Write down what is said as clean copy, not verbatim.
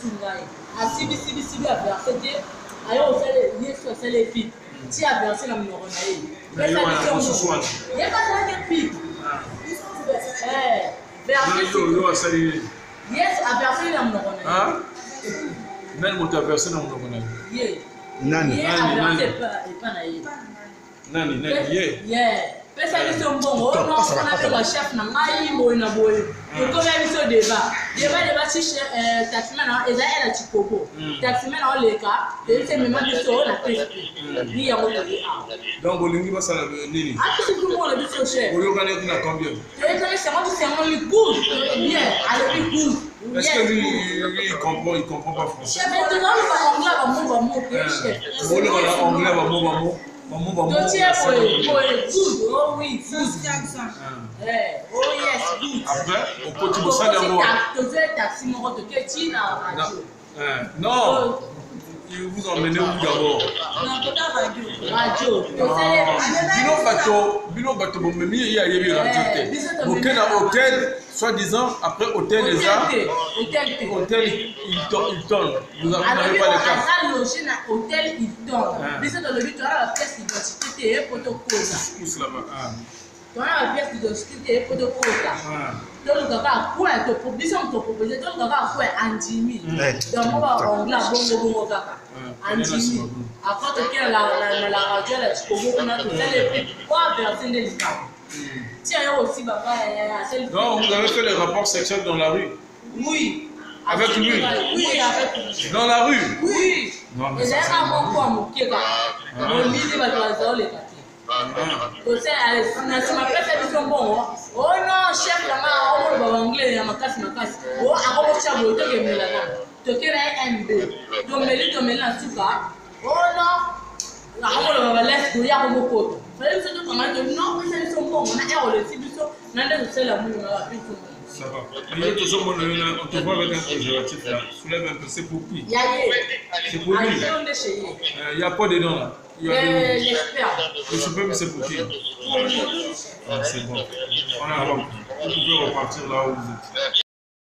Tungai. À Sibi a versé, ayo osele Yesu osele pi. Ti a versé na numéro na ye. Mais ça dit son nom. Il y a pas de pi. Versé. Yesu a versé na numéro na ye. Nani moto a versé na numéro na ye? Ye. Nani? Ye a versé pas na ye. Nani ye? Yeah. Pesa biso mbongo ono ona pe wa chef na ngai moyo na boyo ko ba biso débat ti taximan na eza ela chikoko taximan na oleka ese mema biso na pe ni ya moto donc olingi basala nini ati tout le monde biso chef oyo kana na combien c'est moi qui c'est lui good bien allez good est-ce que lui il comprend pas français chef de non va anglais va mo chef on va anglais va mo good, oh oui, good. Oh yes, good. Après, au côté de ça d'abord. Taxi, mon retour, qui na radio. Non, il vous emmenez où d'abord? Radio. Bilo bateau, mais il y a radio. Aucun hôtel, soi-disant, après hôtel les arts. Hôtel Hilton. Vous n'avez pas le cas. À loger dans hôtel Hilton. Bisous dans le but, tu as la pièce d'identité pour te poser. Où là-bas? Tu as la pièce d'identité pour te poser. Donc, le gars, quoi, te proposer, donc le gars, quoi, Andimi. Donc, on va anglais, bon, kaka. Andimi. Après, tu as la radio, on a tout ça, les prix. Quoi, verser des listes. Tiens, aussi, papa, non, vous avez fait les rapports sexuels dans la rue? Oui. Avec lui? Oui, avec lui. Dans la rue? Oui. Non, mais ça, c'est un bon point, mon pied. Mon lit, il va te les c'est ma personne bon. Oh non, chef, là, on va anglais, ma casse. Oh, à quoi tu as voulu te gagner là-bas? Tu as un MB. Donc, tu mets là, tu vas. Oh non. Là, on va laisser il y a beaucoup. Fallait que tu te non, mais c'est son bon. On a un aussi, on a des la moule, on a plus de ça va. Mais on te voit avec un préservatif là. Soulève un peu, c'est pour qui? C'est pour lui. Il n'y a pas dedans là. J'espère. Je sais pas, mais c'est pour qui? C'est bon. On a vous pouvez repartir là où vous êtes.